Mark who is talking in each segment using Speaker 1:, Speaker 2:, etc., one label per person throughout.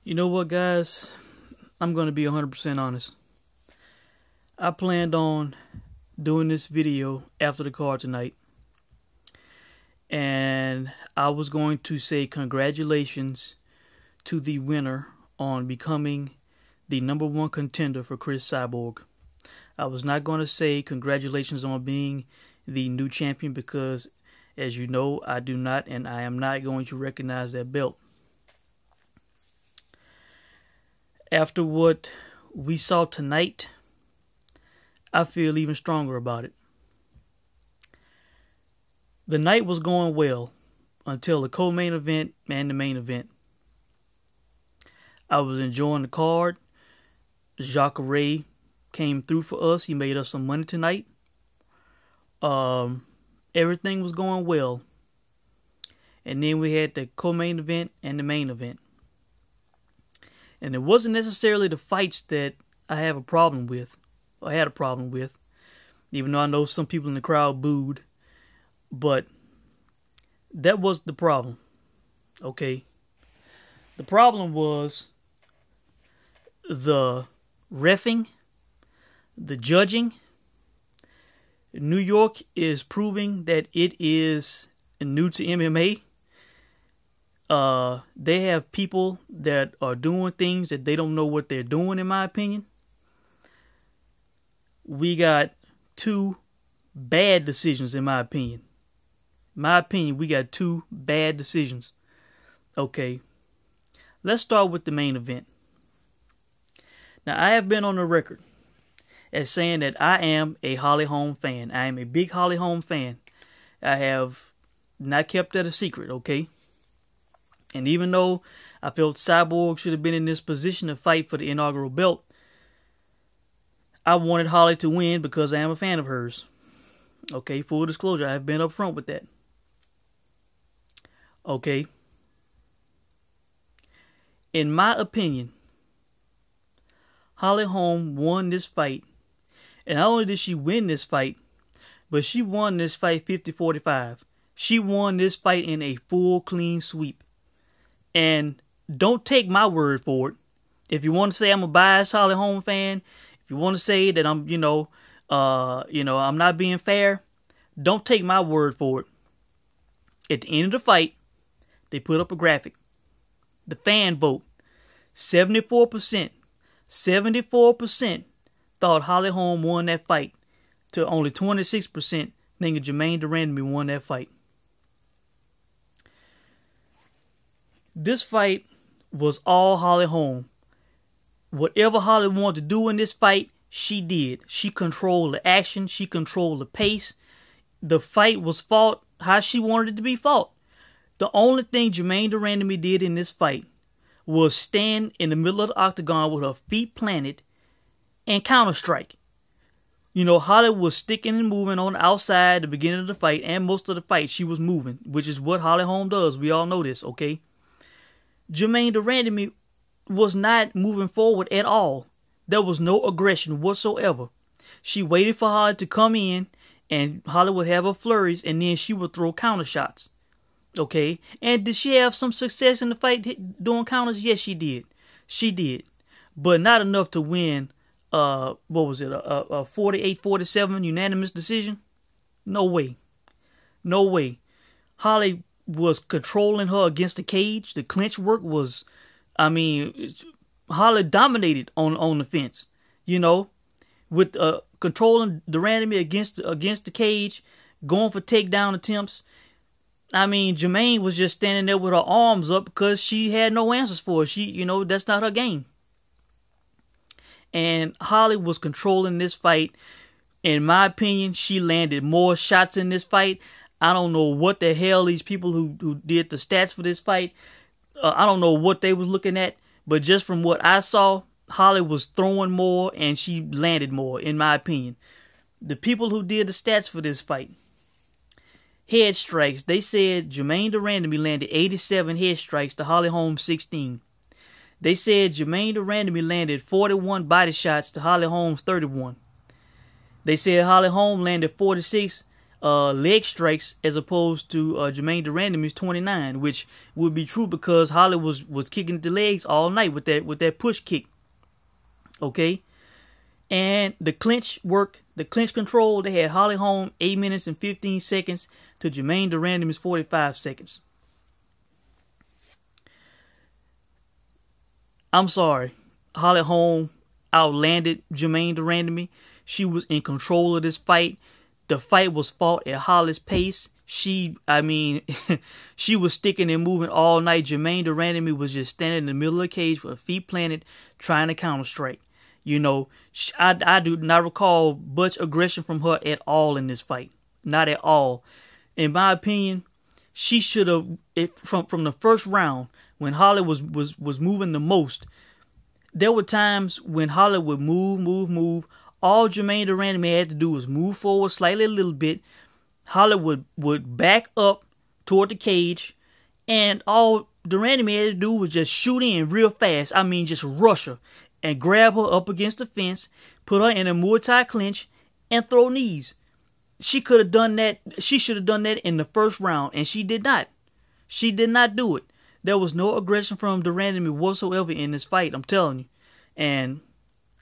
Speaker 1: You know what, guys? I'm going to be 100% honest. I planned on doing this video after the card tonight. And I was going to say congratulations to the winner on becoming the #1 contender for Chris Cyborg. I was not going to say congratulations on being the new champion because, as you know, I do not and I am not going to recognize that belt. After what we saw tonight, I feel even stronger about it. The night was going well until the co-main event and the main event. I was enjoying the card. Jacare came through for us. He made us some money tonight. Everything was going well. And then we had the co-main event and the main event. And it wasn't necessarily the fights that I have a problem with, or had a problem with, even though I know some people in the crowd booed. But that was the problem, okay? The problem was the reffing, the judging. New York is proving that it is new to MMA. They have people that are doing things that they don't know what they're doing, in my opinion. We got two bad decisions, in my opinion. We got two bad decisions. Okay. Let's start with the main event. Now, I have been on the record as saying that I am a Holly Holm fan. I am a big Holly Holm fan. I have not kept that a secret, okay? And even though I felt Cyborg should have been in this position to fight for the inaugural belt, I wanted Holly to win because I am a fan of hers. Okay, full disclosure, I have been upfront with that. Okay. In my opinion, Holly Holm won this fight. And not only did she win this fight, but she won this fight 50-45. She won this fight in a full clean sweep. And don't take my word for it. If you want to say I'm a biased Holly Holm fan, if you want to say that I'm, I'm not being fair, don't take my word for it. At the end of the fight, they put up a graphic. The fan vote, 74% thought Holly Holm won that fight, to only 26% thinking Germaine de Randamie won that fight. This fight was all Holly Holm. Whatever Holly wanted to do in this fight, she did. She controlled the action. She controlled the pace. The fight was fought how she wanted it to be fought. The only thing Germaine de Randamie did in this fight was stand in the middle of the octagon with her feet planted and counter strike. You know, Holly was sticking and moving on the outside at the beginning of the fight, and most of the fight she was moving, which is what Holly Holm does. We all know this, okay? Germaine de Randamie was not moving forward at all. There was no aggression whatsoever. She waited for Holly to come in, and Holly would have her flurries, and then she would throw counter shots. Okay? And did she have some success in the fight doing counters? Yes, she did. She did. But not enough to win, a 48-47 unanimous decision? No way. No way. Holly was controlling her against the cage. The clinch work was, Holly dominated on the fence, with controlling de Randamie against the cage, going for takedown attempts. Germaine was just standing there with her arms up because she had no answers for it. That's not her game. And Holly was controlling this fight. In my opinion, she landed more shots in this fight. I don't know what the hell these people who did the stats for this fight, I don't know what they was looking at, but just from what I saw, Holly was throwing more and she landed more, in my opinion. The people who did the stats for this fight, head strikes, they said Germaine de Randamie landed 87 head strikes to Holly Holm 16. They said Germaine de Randamie landed 41 body shots to Holly Holm's 31. They said Holly Holm landed 46 leg strikes as opposed to Germaine de Randamie's 29, which would be true because Holly was kicking the legs all night with that push kick. Okay, and the clinch work, the clinch control, they had Holly Holm 8 minutes and 15 seconds to Germaine de Randamie's 45 seconds. I'm sorry, Holly Holm outlanded Germaine de Randamie. She was in control of this fight. The fight was fought at Holly's pace. She was sticking and moving all night. Germaine de Randamie was just standing in the middle of the cage with her feet planted, trying to counter strike. You know, I do not recall much aggression from her at all in this fight. Not at all. In my opinion, she should have, from the first round, when Holly was moving the most, there were times when Holly would move. All Germaine de Randamie had to do was move forward slightly a little bit. Holly would back up toward the cage, and all de Randamie had to do was just shoot in real fast. I mean, just rush her and grab her up against the fence, put her in a Muay Thai clinch, and throw knees. She could have done that. She should have done that in the first round, and she did not. She did not do it. There was no aggression from de Randamie whatsoever in this fight, I'm telling you. And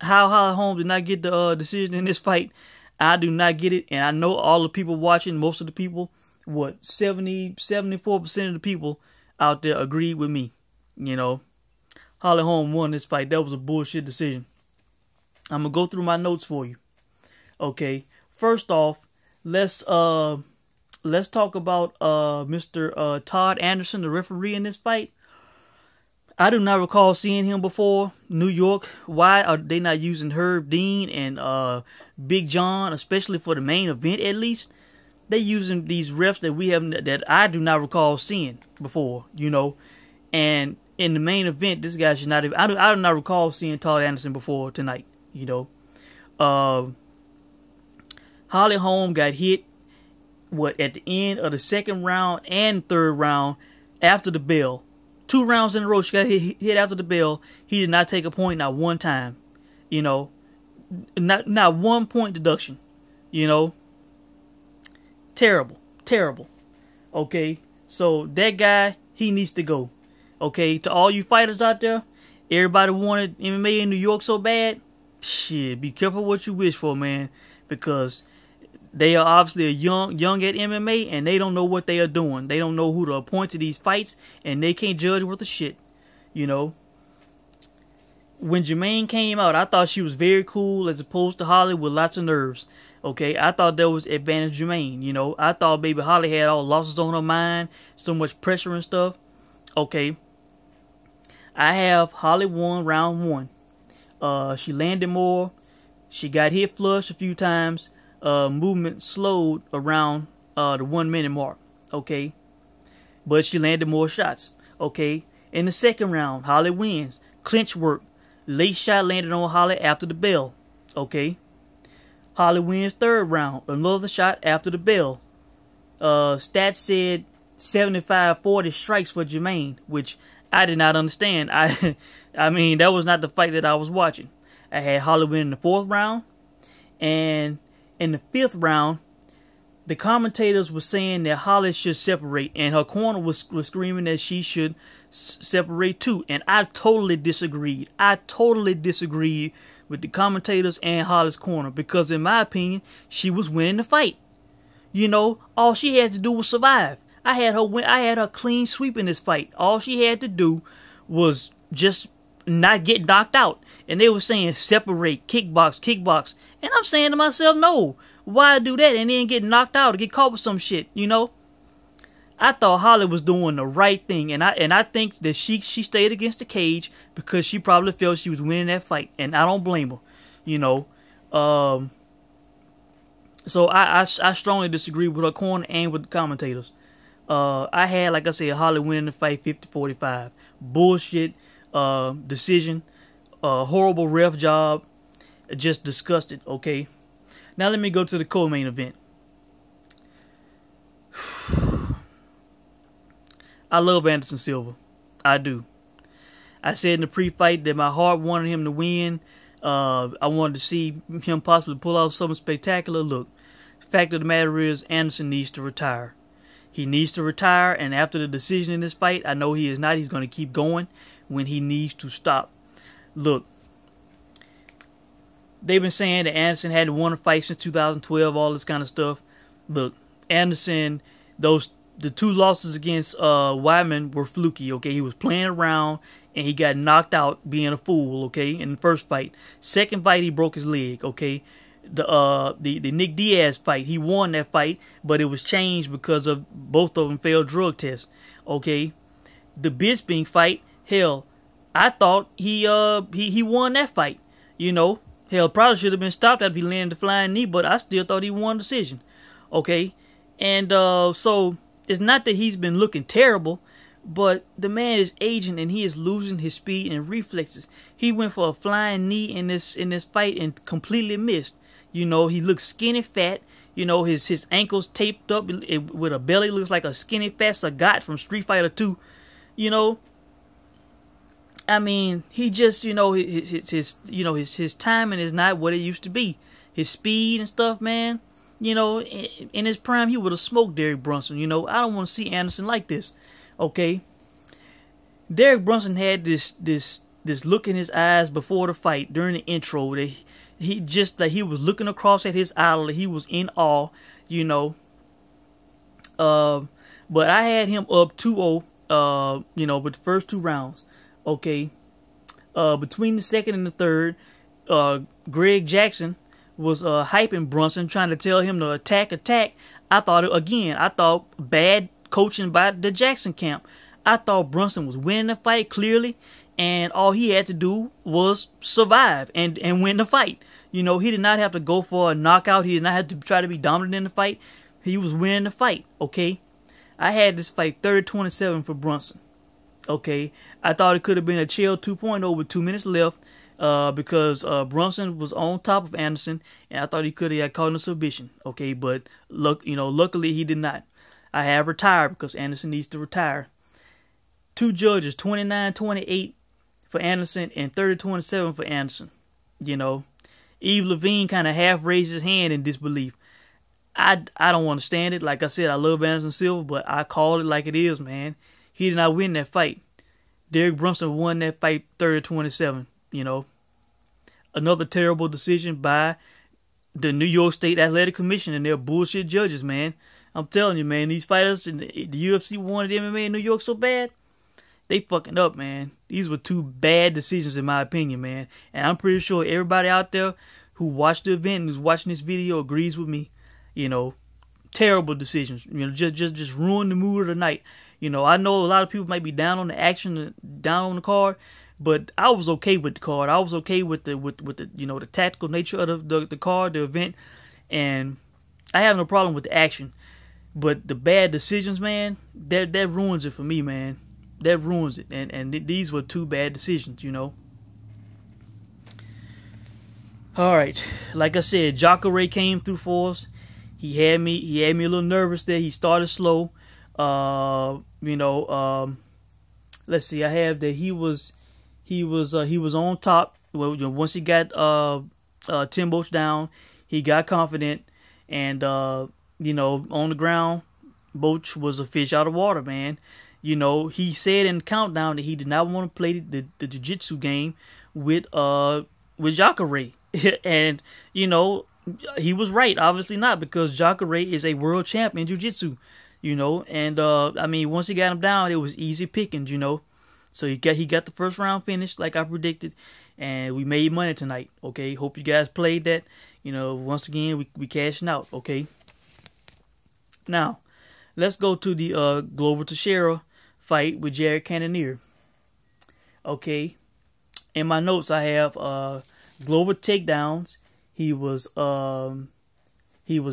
Speaker 1: how Holly Holm did not get the decision in this fight, I do not get it. And I know all the people watching, most of the people, 74% of the people out there agreed with me. You know, Holly Holm won this fight. That was a bullshit decision. I'm going to go through my notes for you. Okay, first off, let's talk about Mr. Todd Anderson, the referee in this fight. I do not recall seeing him before. New York, why are they not using Herb Dean and Big John, especially for the main event at least? They using these refs that I do not recall seeing before, you know. And in the main event, this guy should not have. I do not recall seeing Todd Anderson before tonight, you know. Holly Holm got hit at the end of the second round and third round after the bell. 2 rounds in a row, she got hit after the bell. He did not take a point, not one time. You know, not 1 point deduction. You know, terrible. Okay, so that guy, he needs to go. Okay, to all you fighters out there, everybody wanted MMA in New York so bad. Shit, be careful what you wish for, man, because they are obviously young at MMA, and they don't know what they are doing. They don't know who to appoint to these fights, and they can't judge worth a shit. You know, when Germaine came out, I thought she was very cool as opposed to Holly with lots of nerves. Okay, I thought that was advantage Germaine. You know, I thought baby Holly had all losses on her mind, so much pressure and stuff. Okay, I have Holly won round 1. She landed more. She got hit flush a few times. Movement slowed around the 1 minute mark. Okay, but she landed more shots. Okay, in the second round, Holly wins. Clinch work. Late shot landed on Holly after the bell. Okay, Holly wins third round. Another shot after the bell. Stats said 75-40 strikes for Germaine, which I did not understand. I mean, that was not the fight that I was watching. I had Holly win in the 4th round, and in the 5th round, the commentators were saying that Holly should separate, and her corner was screaming that she should separate too. And I totally disagreed. I totally disagreed with the commentators and Holly's corner, because in my opinion, she was winning the fight. You know, all she had to do was survive. I had her clean sweep in this fight. All she had to do was just not get knocked out. And they were saying separate, kickbox. And I'm saying to myself, no. Why do that and then get knocked out or get caught with some shit, you know? I thought Holly was doing the right thing. And I think that she stayed against the cage because she probably felt she was winning that fight. And I don't blame her, you know. So I strongly disagree with her corner and with the commentators. I had, like I said, Holly winning the fight 50-45. Bullshit decision. Horrible ref job. Just disgusted. Okay, now let me go to the co-main event. I love Anderson Silva. I do. I said in the pre-fight that my heart wanted him to win. I wanted to see him possibly pull off something spectacular. Look, Fact of the matter is, Anderson needs to retire. He needs to retire, and after the decision in this fight, I know he is not. He's going to keep going when he needs to stop. Look, they've been saying that Anderson hadn't won a fight since 2012, all this kind of stuff. Look, Anderson, the two losses against Weidman were fluky, okay? He was playing around, and he got knocked out being a fool, okay, in the first fight. Second fight, he broke his leg, okay? The Nick Diaz fight, he won that fight, but it was changed because of both of them failed drug tests, okay? The Bisping fight, hell, I thought he won that fight, you know? Hell, probably should have been stopped after he landed the flying knee, but I still thought he won the decision, okay? And so it's not that he's been looking terrible, but the man is aging and he is losing his speed and reflexes. He went for a flying knee in this fight and completely missed. You know, he looks skinny fat. You know, his ankles taped up with a belly, looks like a skinny fat Sagat from Street Fighter 2. You know, I mean, he just, you know, his timing is not what it used to be. His speed and stuff, man. You know, in his prime, he would have smoked Derek Brunson. You know, I don't want to see Anderson like this. Okay, Derek Brunson had this look in his eyes before the fight during the intro that he was looking across at his idol. He was in awe, you know. But I had him up 2-0, you know, with the first two rounds. Okay, between the second and the third, Greg Jackson was hyping Brunson, trying to tell him to attack. I thought bad coaching by the Jackson camp. I thought Brunson was winning the fight clearly, and all he had to do was survive and win the fight. You know, he did not have to go for a knockout. He did not have to try to be dominant in the fight. He was winning the fight, okay? I had this fight 30-27 for Brunson, okay? I thought it could have been a chill 2.0 with 2 minutes left because Brunson was on top of Anderson, and I thought he could have got caught in a submission, okay? But, luckily he did not. I have retired because Anderson needs to retire. Two judges, 29-28 for Anderson and 30-27 for Anderson. You know, Yves Levine kind of half raised his hand in disbelief. I don't understand it. Like I said, I love Anderson Silva, but I call it like it is, man. He did not win that fight. Derek Brunson won that fight 30-27, you know. Another terrible decision by the New York State Athletic Commission and their bullshit judges, man. I'm telling you, man, these fighters in the UFC wanted MMA in New York so bad, they fucking up, man. These were two bad decisions in my opinion, man. And I'm pretty sure everybody out there who watched the event and who's watching this video agrees with me. You know, terrible decisions. You know, just ruin the mood of the night. You know, I know a lot of people might be down on the action, down on the card, but I was okay with the card. I was okay with the you know, the tactical nature of the card, the event, and I have no problem with the action. But the bad decisions, man, that ruins it for me, man. That ruins it. And these were two bad decisions, you know. All right, like I said, Jacare came through for us. He had me a little nervous there. He started slow. You know, let's see. I have that he was on top. Well, once he got Tim Boetsch down, he got confident, and you know, on the ground, Boetsch was a fish out of water, man. You know, he said in the countdown that he did not want to play the jiu-jitsu game with Jacare. And, you know, he was right. Obviously not, because Jacare is a world champ in jiu-jitsu, you know. And, I mean, once he got him down, it was easy pickings, you know. So he got the first round finished like I predicted, and we made money tonight, okay? Hope you guys played that. You know, once again, we cashing out, okay? Now, let's go to the Glover Teixeira fight with Jared Cannonier. Okay, in my notes I have Glover takedowns. He was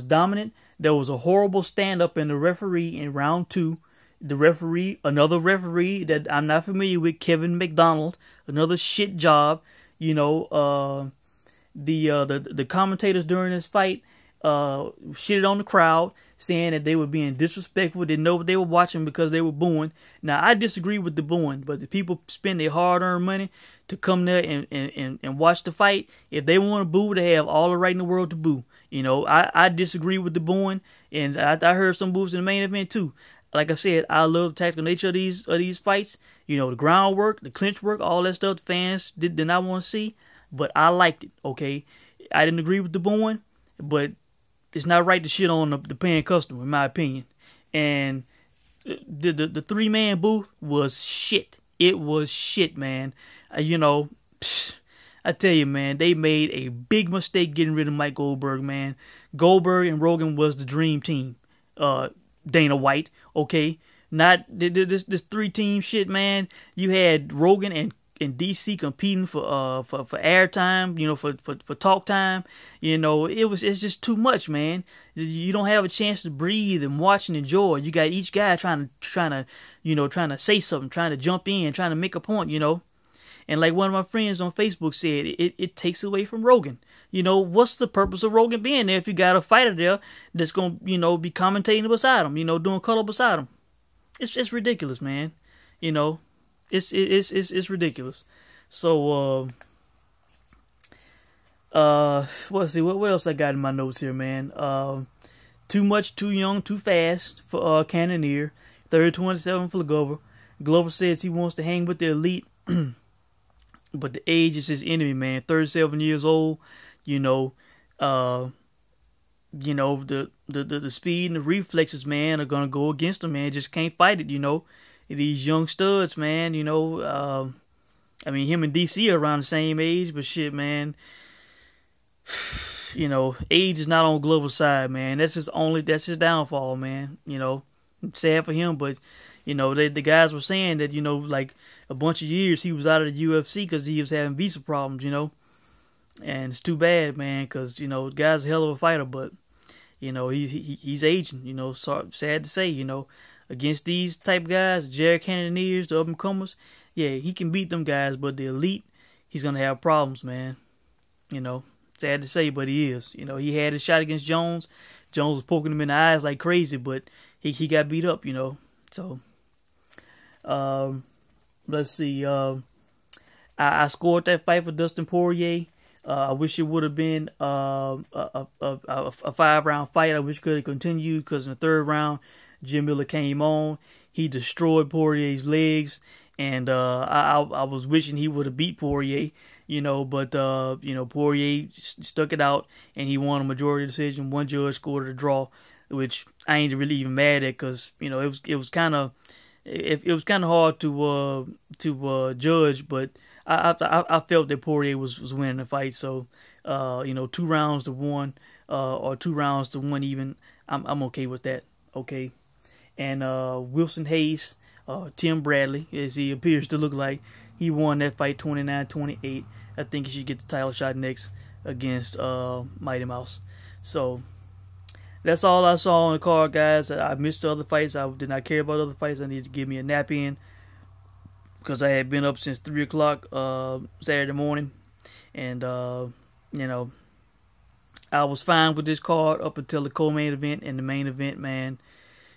Speaker 1: dominant. There was a horrible stand up in the referee in round 2. The referee, another referee that I'm not familiar with, Kevin McDonald, another shit job. You know, the commentators during this fight, shitted on the crowd, saying that they were being disrespectful, didn't know what they were watching because they were booing. Now, I disagree with the booing, but the people spend their hard-earned money to come there and watch the fight. If they want to boo, they have all the right in the world to boo. You know, I disagree with the booing, and I heard some boos in the main event too. Like I said, I love the tactical nature of these fights. You know, the groundwork, the clinch work, all that stuff the fans did not want to see, but I liked it, okay? I didn't agree with the booing, but it's not right to shit on the paying customer, in my opinion. And the three-man booth was shit. It was shit, man. You know, I tell you, man, they made a big mistake getting rid of Mike Goldberg, man. Goldberg and Rogan was the dream team. Dana White, okay? Not this three-team shit, man. You had Rogan and DC competing for airtime, you know, for talk time. You know, it's just too much, man. You don't have a chance to breathe and watch and enjoy. You got each guy trying to say something, trying to jump in, trying to make a point, you know. And like one of my friends on Facebook said, it takes away from Rogan. You know, what's the purpose of Rogan being there if you got a fighter there that's gonna, you know, be commentating beside him, you know, doing color beside him? It's ridiculous, man. You know, it's ridiculous. So let's see what else I got in my notes here, man. Too much, too young, too fast for Cannonier. 30-27 for Glover. Glover says he wants to hang with the elite. But the age is his enemy, man. 37 years old, you know, the speed and the reflexes, man, are gonna go against him, man. Just can't fight it, you know. These young studs, man, you know. I mean, him and DC are around the same age, but shit, man. You know, age is not on Glover's side, man. That's his downfall, man. You know, sad for him, but you know, the guys were saying that, you know, like a bunch of years he was out of the UFC because he was having visa problems, you know. And it's too bad, man, because, you know, the guy's a hell of a fighter, but, you know, he's aging, you know, sad to say, you know. Against these type guys, Jared Cannoniers, the up-and-comers, yeah, he can beat them guys, but the elite, he's going to have problems, man. You know, sad to say, but he is. You know, he had his shot against Jones. Jones was poking him in the eyes like crazy, but he got beat up, you know. So, let's see. I scored that fight for Dustin Poirier. I wish it would have been a 5-round fight. I wish it could have continued because in the third round, Jim Miller came on. He destroyed Poirier's legs, and I was wishing he would have beat Poirier, you know, but you know, Poirier stuck it out and he won a majority decision. One judge scored a draw, which I ain't really even mad at because, you know, it was kind of hard to judge, but I felt that Poirier was winning the fight. So you know, 2 rounds to 1 or 2 rounds to 1 even, I'm okay with that. Okay. And Wilson Hayes, Tim Bradley, as he appears to look like, he won that fight 29-28. I think he should get the title shot next against Mighty Mouse. So that's all I saw on the card, guys. I missed the other fights. I did not care about other fights. I needed to give me a nap in because I had been up since 3 o'clock Saturday morning. And, you know, I was fine with this card up until the co-main event and the main event, man.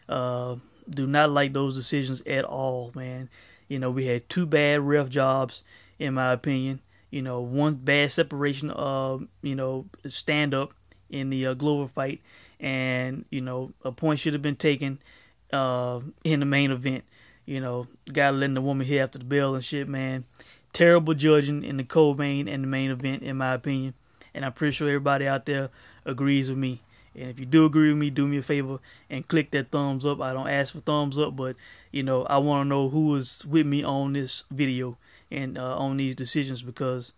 Speaker 1: Do not like those decisions at all, man. You know, we had 2 bad ref jobs, in my opinion. You know, 1 bad separation of, you know, stand-up in the Glover fight. And, you know, a point should have been taken in the main event. You know, guy letting the woman hit after the bell and shit, man. Terrible judging in the co-main and the main event, in my opinion. And I'm pretty sure everybody out there agrees with me. And if you do agree with me, do me a favor and click that thumbs up. I don't ask for thumbs up, but, you know, I want to know who is with me on this video and on these decisions, because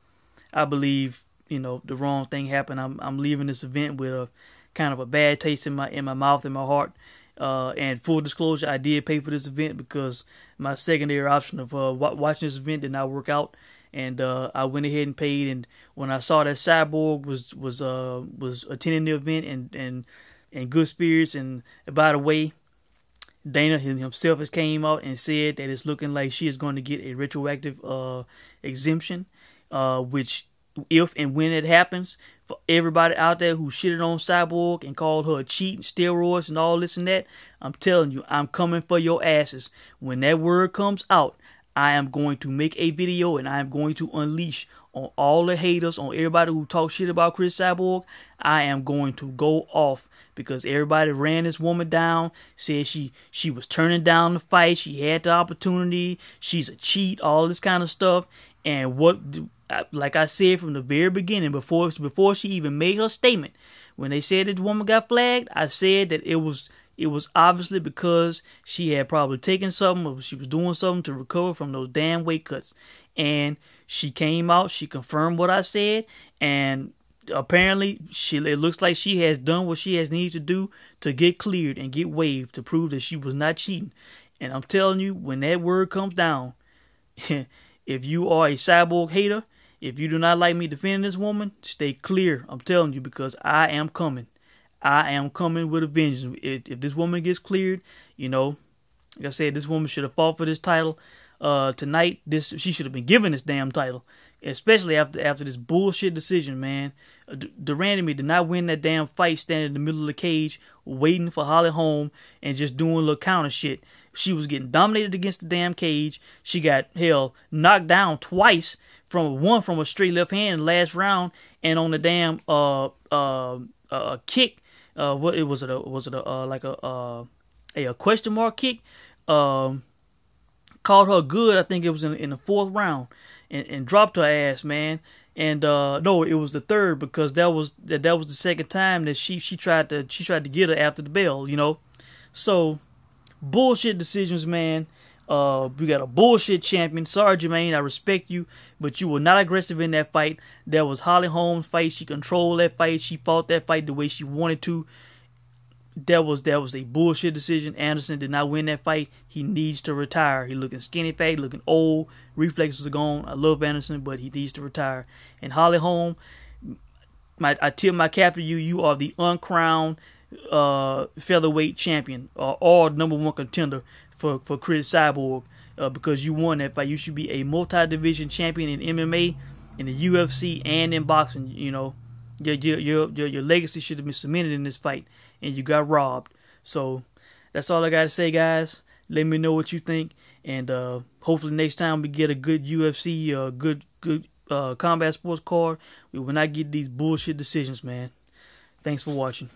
Speaker 1: I believe, you know, the wrong thing happened. I'm leaving this event with a kind of a bad taste in my mouth and my heart. And full disclosure, I did pay for this event because my secondary option of watching this event did not work out. And I went ahead and paid, and when I saw that Cyborg was attending the event and in good spirits, and by the way, Dana himself has came out and said that it's looking like she is going to get a retroactive exemption, which if and when it happens, for everybody out there who shitted on Cyborg and called her a cheat and steroids and all this and that, I'm telling you, I'm coming for your asses. When that word comes out, I am going to make a video and I am going to unleash on all the haters, on everybody who talk shit about Chris Cyborg. I am going to go off because everybody ran this woman down, said she was turning down the fight, she had the opportunity, she's a cheat, all this kind of stuff. And like I said from the very beginning, before she even made her statement, when they said that the woman got flagged, I said that it was obviously because she had probably taken something or she was doing something to recover from those damn weight cuts. And she came out, she confirmed what I said, and apparently it looks like she has done what she has needed to do to get cleared and get waived to prove that she was not cheating. And I'm telling you, when that word comes down, if you are a Cyborg hater, if you do not like me defending this woman, stay clear. I'm telling you, because I am coming. I am coming with a vengeance. If this woman gets cleared, you know, like I said, this woman should have fought for this title tonight. She should have been given this damn title, especially after this bullshit decision, man. De Randamie did not win that damn fight standing in the middle of the cage, waiting for Holly Holm and just doing a little counter shit. She was getting dominated against the damn cage. She got, hell, knocked down twice, from a straight left hand last round, and on the damn kick. What it was? Like a question mark kick? Called her good. I think it was in the fourth round, and dropped her ass, man. And no, it was the third, because that was the second time that she tried to get her after the bell, you know. So bullshit decisions, man. We got a bullshit champion. Sorry, Germaine, I respect you, but you were not aggressive in that fight. That was Holly Holm's fight. She controlled that fight. She fought that fight the way she wanted to. That was a bullshit decision. Anderson did not win that fight. He needs to retire. He looking skinny fat, looking old. Reflexes are gone. I love Anderson, but he needs to retire. And Holly Holm, I tip my cap to you. You are the uncrowned featherweight champion, or #1 contender for Chris Cyborg, because you won that fight. You should be a multi-division champion in MMA, in the UFC, and in boxing. You know, your legacy should have been cemented in this fight, and you got robbed. So that's all I got to say, guys. Let me know what you think, and hopefully next time we get a good UFC, good combat sports card, we will not get these bullshit decisions, man. Thanks for watching.